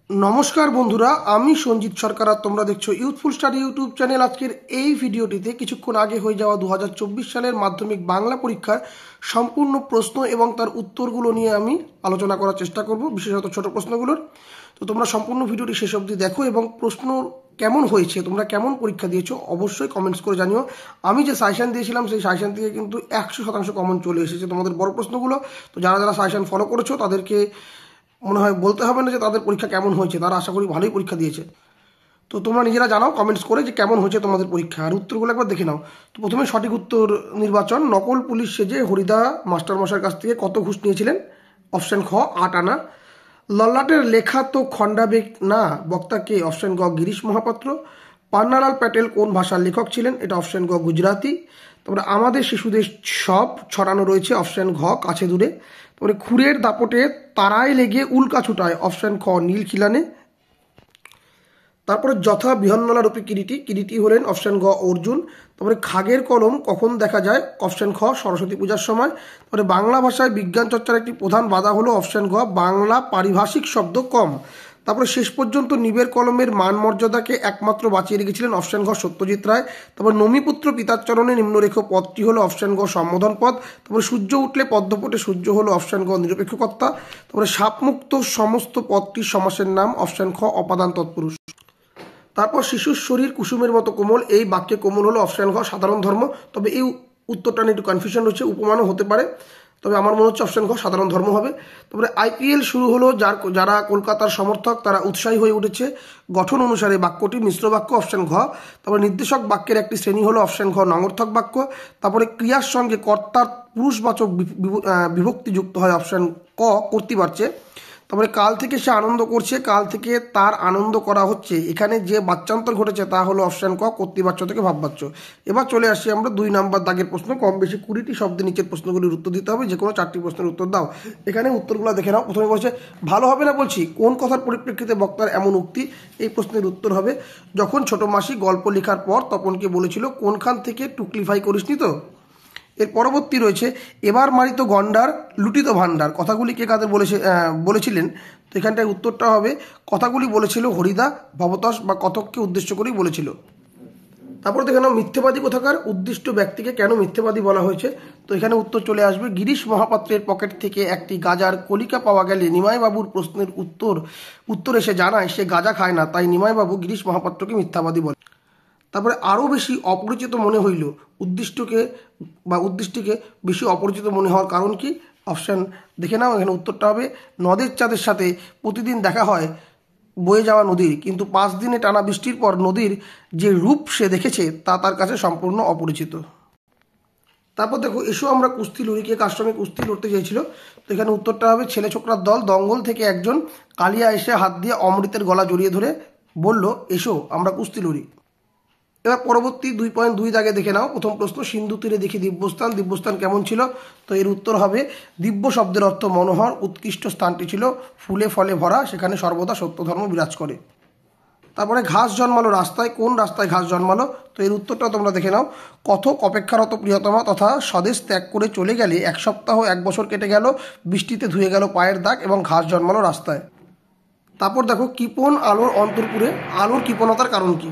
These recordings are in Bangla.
নমস্কার বন্ধুরা, আমি সঞ্জিত সরকার আর তোমরা দেখছো ইউথফুল স্টাডি ইউটিউব চ্যানেল। আজকের এই ভিডিওটিতে কিছুক্ষণ আগে হয়ে যাওয়া 2024 সালের মাধ্যমিক বাংলা পরীক্ষার সম্পূর্ণ প্রশ্ন এবং তার উত্তরগুলো নিয়ে আমি আলোচনা করার চেষ্টা করব, বিশেষত ছোট প্রশ্নগুলোর। তো তোমরা সম্পূর্ণ ভিডিওটি শেষ অবধি দেখো এবং প্রশ্ন কেমন হয়েছে, তোমরা কেমন পরীক্ষা দিয়েছো অবশ্যই কমেন্টস করে জানিও। আমি যে সাজেশন দিয়েছিলাম সেই সাজেশন থেকে কিন্তু 100% কমন চলে এসেছে তোমাদের বড় প্রশ্নগুলো। তো যারা যারা সাজেশন ফলো করেছো তাদেরকে মনে হয় বলতে হবে না যে তাদের পরীক্ষা কেমন হয়েছে, তারা আশা করি ভালোই পরীক্ষা দিয়েছে। তো তোমরা নিজেরা জানাও কমেন্টস করে যে কেমন হয়েছে তোমাদের পরীক্ষা, আর উত্তরগুলো একবার দেখে নাও। তো প্রথমে সঠিক উত্তর নির্বাচন। নকল পুলিশ সেজে হরিদা মাস্টারমশাইয়ের কাছ থেকে কত ঘুষ নিয়েছিলেন? অপশন খ 8 আনা। লল্লাটের লেখা তো খণ্ডাবেগ না, বক্তা কে? অপশন গ গিরিশ মহাপাত্র। পান্নালাল প্যাটেল কোন ভাষার লেখক ছিলেন? এটা অপশন গ গুজরাটি। তারপরে আমাদের শিশুদের সব ছড়ানো রয়েছে, অপশন ঘ কাছে দূরে। তারপরে খুরের দাপটে তারায় লেগে উল্কা ছুটায়, অপশন খ নীল খিলানে। তারপরে যথা বিহন্নলা রূপী কিরিটি হলেন অপশন গ অর্জুন। তারপরে খাগের কলম কখন দেখা যায়? অপশন খ সরস্বতী পূজার সময়। তারপরে বাংলা ভাষায় বিজ্ঞান চর্চার একটি প্রধান বাধা হলো, অপশন গ বাংলা পারিভাষিক শব্দ কম। তারপরে শেষ পর্যন্ত নিবের কলমের মান মর্যাদাকে একমাত্র বাঁচিয়ে রেখেছিলেন, অপশন ঘ সত্যজিৎ রায়। তারপর নমিপুত্র পিতার চরণে নিম্নরেখ পদটি হলো, অপশন গ সম্বোধন পদ। তারপরে সূর্য উঠলে পদ্মপটে সূর্য হলো, অপশন গ নিরপেক্ষকর্তা। তারপরে সাপমুক্ত সমস্ত পদটির সমাসের নাম, অপশন খ অপাদান তৎপুরুষ। তারপর শিশুর শরীর কুসুমের মতো কোমল, এই বাক্যে কোমল হলো, অপশন ঘ সাধারণ ধর্ম। তবে এই উত্তরটা নিয়ে একটু কনফিউশন রয়েছে, উপমানও হতে পারে, তবে আমার মনে হচ্ছে অপশন ঘ সাধারণ ধর্ম হবে। তারপরে আইপিএল শুরু হলো, যারা কলকাতার সমর্থক তারা উৎসাহী হয়ে উঠেছে, গঠন অনুসারে বাক্যটি মিশ্র বাক্য, অপশন ঘ। তারপরে নির্দেশক বাক্যের একটি শ্রেণী হলো, অপশন ঘ নঙর্থক বাক্য। তারপরে ক্রিয়ার সঙ্গে কর্তার পুরুষবাচক বিভক্তি যুক্ত হয়, অপশন ক কর্তৃবাচ্যে। তারপরে কাল থেকে সে আনন্দ করছে, কাল থেকে তার আনন্দ করা হচ্ছে, এখানে যে বাচ্যান্তর ঘটেছে তা হলো অপশন ক কর্তৃবাচ্য থেকে ভাববাচ্য। এবার চলে আসি আমরা 2 নম্বর দাগের প্রশ্ন। কম বেশি 20টি শব্দে নিচের প্রশ্নগুলির উত্তর দিতে হবে, যে কোনো 4টি প্রশ্নের উত্তর দাও। এখানে উত্তরগুলো দেখে নাও। প্রথমে বলছে ভালো হবে না বলছি, কোন কথার পরিপ্রেক্ষিতে বক্তার এমন উক্তি? এই প্রশ্নের উত্তর হবে যখন ছোট মাসি গল্প লেখার পর তপনকে বলেছিল কোনখান থেকে টুকলিফাই করিসনি তো। এর পরবর্তী রয়েছে এবার মারিত গন্ডার লুটিত ভাণ্ডার, কথাগুলি কে কাদের বলেছিলেন? তো এখানটায় উত্তরটা হবে কথাগুলি বলেছিল হরিদা ভবতোষ বা কথককে উদ্দেশ্য করেই বলেছিল। তারপর দেখে নাও মিথ্যেবাদী কোথাকার, উদ্দিষ্ট ব্যক্তিকে কেন মিথ্যেবাদী বলা হয়েছে? তো এখানে উত্তর চলে আসবে গিরিশ মহাপাত্রের পকেট থেকে একটি গাজার কলিকা পাওয়া গেলে নিমাইবাবুর প্রশ্নের উত্তর এসে জানায় সে গাজা খায় না, তাই নিমাইবাবু গিরিশ মহাপাত্রকে মিথ্যাবাদী বলে। তারপরে আরও বেশি অপরিচিত মনে হইল, উদ্দিষ্টকে বেশি অপরিচিত মনে হওয়ার কারণ কি? অপশান দেখে নাও। এখানে উত্তরটা হবে নদের চাঁদের সাথে প্রতিদিন দেখা হয় বয়ে যাওয়া নদীর, কিন্তু 5 দিনে টানা বৃষ্টির পর নদীর যে রূপ সে দেখেছে তা তার কাছে সম্পূর্ণ অপরিচিত। তারপর দেখো এসো আমরা কুস্তি লড়ি, কে কার সঙ্গে কুস্তি লড়তে চেয়েছিল? তো এখানে উত্তরটা হবে ছেলে ছোকরার দল। দঙ্গল থেকে একজন কালিয়া এসে হাত দিয়ে অমৃতের গলা জড়িয়ে ধরে বলল এসো আমরা কুস্তি লড়ি। এবার পরবর্তী 2.2 দাগে দেখে নাও। প্রথম প্রশ্ন সিন্ধু তীরে দেখি দিব্যস্থান, দিব্যস্থান কেমন ছিল? তো এর উত্তর হবে দিব্য শব্দের অর্থ মনোহর, উৎকৃষ্ট স্থানটি ছিল ফুলে ফলে ভরা, সেখানে সর্বদা সত্য ধর্ম বিরাজ করে। তারপরে ঘাস জন্মালো রাস্তায়, কোন রাস্তায় ঘাস জন্মালো? তো এর উত্তরটা তোমরা দেখে নাও। কথক অপেক্ষারত প্রিয়তমা তথা স্বদেশ ত্যাগ করে চলে গেলে 1 সপ্তাহ 1 বছর কেটে গেল, বৃষ্টিতে ধুয়ে গেল পায়ের দাগ এবং ঘাস জন্মালো রাস্তায়। তারপর দেখো কৃপণ আলোর অন্তরপুরে, আলোর কৃপণতার কারণ কি?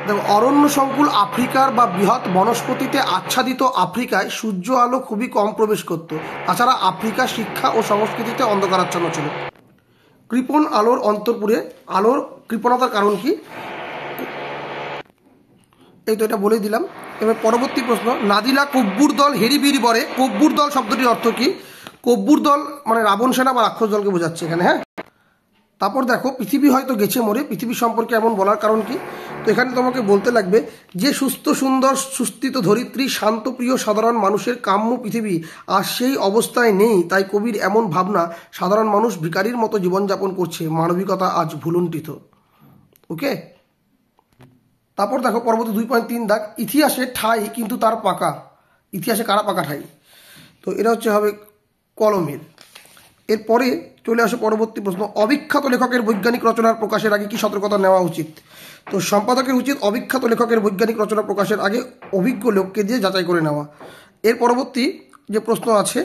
দেখো অরণ্য সংকুল আফ্রিকার বা বৃহৎ বনস্পতিতে আচ্ছাদিত আফ্রিকায় সূর্য আলো খুবই কম প্রবেশ করত, তাছাড়া আফ্রিকা শিক্ষা ও সংস্কৃতিতে অন্ধকারাচ্ছন্ন ছিল। কৃপণ আলোর অন্তরপুরে, আলোর কৃপণতার কারণ কি? এই তো এটা বলেই দিলাম। এবার পরবর্তী প্রশ্ন নাদিলা কব্বুর দল হেরিবিরি বরে, কব্বুর দল শব্দটির অর্থ কি? কব্বুর দল মানে রাবণ সেনা বা রাক্ষস দলকে বোঝাচ্ছে এখানে, হ্যাঁ। তারপর দেখো পৃথিবী হয়তো গেছে মরে, পৃথিবী সম্পর্কে এমন বলার কারণ কি? তো এখানে তোমাকে বলতে লাগবে যে সুস্থ সুন্দর সুস্থিত ধরিত্রী শান্তপ্রিয় সাধারণ মানুষের কাম্য পৃথিবী আর সেই অবস্থায় নেই, তাই কবির এমন ভাবনা সাধারণ মানুষ ভিখারির মতো জীবনযাপন করছে, মানবিকতা আজ ভুলুণ্ঠিত। ওকে। তারপর দেখো পরবর্তী 2.3 দাগ ইতিহাসে ঠাই কিন্তু তার পাকা, ইতিহাসে কারা পাকা ঠাই? তো এটা হবে কলমের। এরপরে চলে আসে পরবর্তী প্রশ্ন অবিখ্যাত লেখকের বৈজ্ঞানিক রচনার প্রকাশের আগে কি সতর্কতা নেওয়া উচিত? তো সম্পাদকের উচিত অবিখ্যাত লেখকের বৈজ্ঞানিক রচনা প্রকাশের আগে অভিজ্ঞ লোককে দিয়ে যাচাই করে নেওয়া। এর পরবর্তী যে প্রশ্ন আছে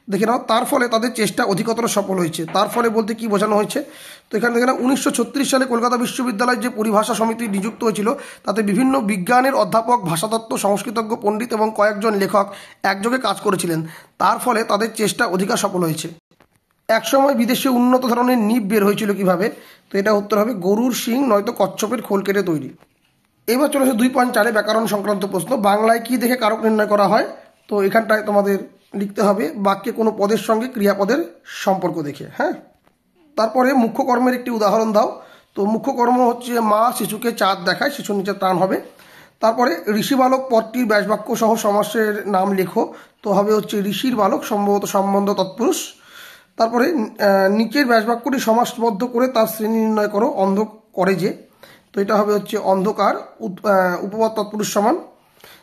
দেখে নাও তার ফলে তাদের চেষ্টা অধিকতর সফল হয়েছে, তার ফলে বলতে কি বোঝানো হয়েছে? তো এখানে দেখেন 1936 সালে কলকাতা বিশ্ববিদ্যালয়ের যে পরিভাষা সমিতি নিযুক্ত হয়েছিল তাতে বিভিন্ন বিজ্ঞানের অধ্যাপক, ভাষাতত্ত্ব, সংস্কৃতজ্ঞ, পণ্ডিত এবং কয়েকজন লেখক একযোগে কাজ করেছিলেন। তার ফলে তাদের চেষ্টা অধিকার সফল হয়েছে। একসময় বিদেশে উন্নত ধরনের নিব বের হয়েছিল কিভাবে? তো এটা উত্তর হবে গরুর শিং নয়তো কচ্ছপের খোল কেটে তৈরি। এবার চলে আসে 2.4 ব্যাকরণ সংক্রান্ত প্রশ্ন। বাংলায় কি দেখে কারক নির্ণয় করা হয়? তো এখানটায় তোমাদের লিখতে হবে বাক্যে কোনো পদের সঙ্গে ক্রিয়াপদের সম্পর্ক দেখে। হ্যাঁ, তারপরে মুখ্য কর্মের একটি উদাহরণ দাও। তো মুখ্য কর্ম হচ্ছে মা শিশুকে চাঁদ দেখায়, শিশুর নিচে প্রাণ হবে। তারপরে ঋষি বালক পদটির ব্যাসবাক্য সহ সমাসের নাম লেখো। তো হবে হচ্ছে ঋষির বালক, সম্ভবত সম্বন্ধ তৎপুরুষ। তারপরে নিচের ব্যাসবাক্যটি সমাসবদ্ধ করে তার শ্রেণী নির্ণয় করো। অন্ধ করে যে, তো এটা হবে হচ্ছে অন্ধকার, উপপদ তৎপুরুষ সমান।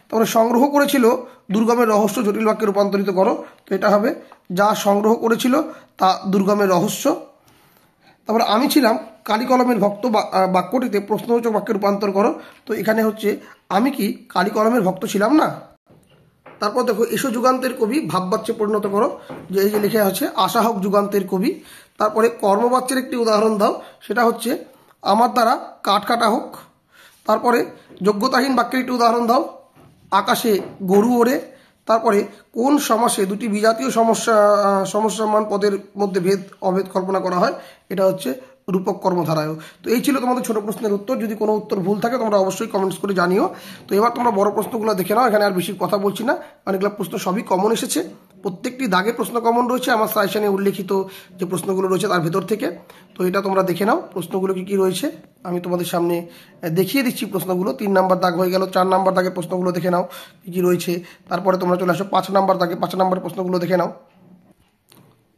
তারপরে সংগ্রহ করেছিল দুর্গমের রহস্য জটিল বাক্যে রূপান্তরিত করো। তো এটা হবে যা সংগ্রহ করেছিল তা দুর্গমের রহস্য। তারপরে আমি ছিলাম কালি কলমের ভক্ত বাক্যটিতে প্রশ্নবাচক বাক্যে রূপান্তর করো। তো এখানে হচ্ছে আমি কি কালি কলমের ভক্ত ছিলাম না। তারপর দেখো এসো যুগান্তের কবি ভাববাচ্যে পরিণত করো। যে এই যে লেখা আছে আশা হোক যুগান্তের কবি। তারপরে কর্মবাচ্যের একটি উদাহরণ দাও, সেটা হচ্ছে আমার দ্বারা কাঠ কাটা হোক। তারপরে যোগ্যতাহীন বাক্যের একটি উদাহরণ দাও, আকাশে গরু ওড়ে। তারপরে কোন সমাসে দুটি বিজাতীয় সমস্যামান পদের মধ্যে অভেদ কল্পনা করা হয়? এটা হচ্ছে রূপক কর্মধারায়। তো এই ছিল তোমাদের ছোট প্রশ্নের উত্তর। যদি কোনো উত্তর ভুল থাকে তোমরা অবশ্যই কমেন্টস করে জানিও। তো এবার তোমরা বড় প্রশ্নগুলো দেখে নাও, এখানে আর বেশি কথা বলছি না, অনেকগুলো প্রশ্ন সবই কমন এসেছে। প্রত্যেকটি দাগে প্রশ্ন কমন রয়েছে আমার সাজেশনে উল্লেখিত যে প্রশ্নগুলো রয়েছে তার ভেতর থেকে। তো এটা তোমরা দেখে নাও প্রশ্নগুলো কী রয়েছে। আমি তোমাদের সামনে দেখিয়ে দিচ্ছি প্রশ্নগুলো। 3 নাম্বার দাগ হয়ে গেল, 4 নাম্বার দাগের প্রশ্নগুলো দেখে নাও কী রয়েছে। তারপরে তোমরা চলে আসো 5 নাম্বার দাগে, 5 নাম্বার প্রশ্নগুলো দেখে নাও।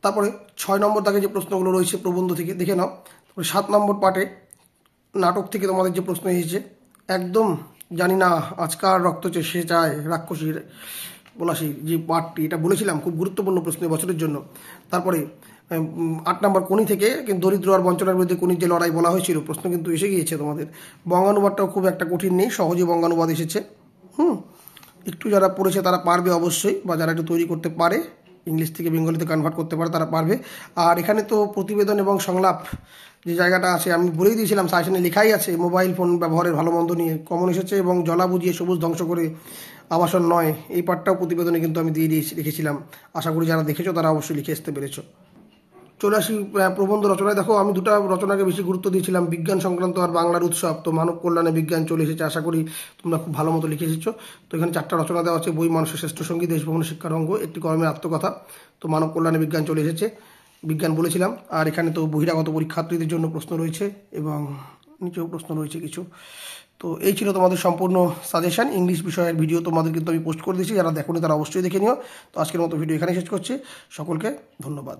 তারপরে 6 নম্বর দাগে যে প্রশ্নগুলো রয়েছে প্রবন্ধ থেকে দেখে নাও। তারপরে 7 নম্বর পার্টে নাটক থেকে তোমাদের যে প্রশ্ন এসেছে, একদম জানি না আজকার রক্ত সে চায় রাক্ষসীর পলাশী, যে পার্টটি এটা বলেছিলাম খুব গুরুত্বপূর্ণ প্রশ্ন বছরের জন্য। তারপরে 8 নম্বর কোনি থেকে কিন্তু দরিদ্র আর বঞ্চনার বিরুদ্ধে কোনির যে লড়াই বলা হয়েছিল, প্রশ্ন কিন্তু এসে গিয়েছে তোমাদের। বঙ্গানুবাদটাও খুব একটা কঠিন নেই, সহজে বঙ্গানুবাদ এসেছে। একটু যারা পড়েছে তারা পারবে অবশ্যই, বা যারা একটু তৈরি করতে পারে, ইংলিশ থেকে বেঙ্গলিতে কনভার্ট করতে পারে তারা পারবে। আর এখানে তো প্রতিবেদন এবং সংলাপ যে জায়গাটা আছে আমি বলেই দিয়েছিলাম, সাজেশনে লেখাই আছে মোবাইল ফোন ব্যবহারের ভালো মন্দ নিয়ে কমন এসেছে, এবং জলা বুঝিয়ে সবুজ ধ্বংস করে আবাসন নয়, এই পার্টটাও প্রতিবেদনে কিন্তু আমি দিয়ে রেখেছিলাম। আশা করি যারা দেখেছো তারা অবশ্যই লিখে আসতে পেরেছো। চলে আসি প্রবন্ধ রচনায়। দেখো আমি দুটো রচনাকে বেশি গুরুত্ব দিয়েছিলাম, বিজ্ঞান সংক্রান্ত আর বাংলার উৎসব। তো মানব কল্যাণে বিজ্ঞান চলে এসেছে, আশা করি তোমরা খুব ভালো মতো লিখে এসেছো। তো এখানে 4টা রচনা দেওয়া আছে, বই মানুষের শ্রেষ্ঠ সঙ্গী, দেশভ্রমণের শিক্ষার অঙ্গ, একটি কর্মের আত্মকথা। তো মানব কল্যাণে বিজ্ঞান চলে এসেছে, বিজ্ঞান বলেছিলাম। আর এখানে তো বহিরাগত পরীক্ষার্থীদের জন্য প্রশ্ন রয়েছে এবং নিচেও প্রশ্ন রয়েছে কিছু। তো এই ছিল তোমাদের সম্পূর্ণ সাজেশন। ইংলিশ বিষয়ের ভিডিও তোমাদের কিন্তু আমি পোস্ট করে দিয়েছি, যারা দেখোনি তারা অবশ্যই দেখে নিও। তো আজকের মতো ভিডিও এখানে শেষ করছি, সকলকে ধন্যবাদ।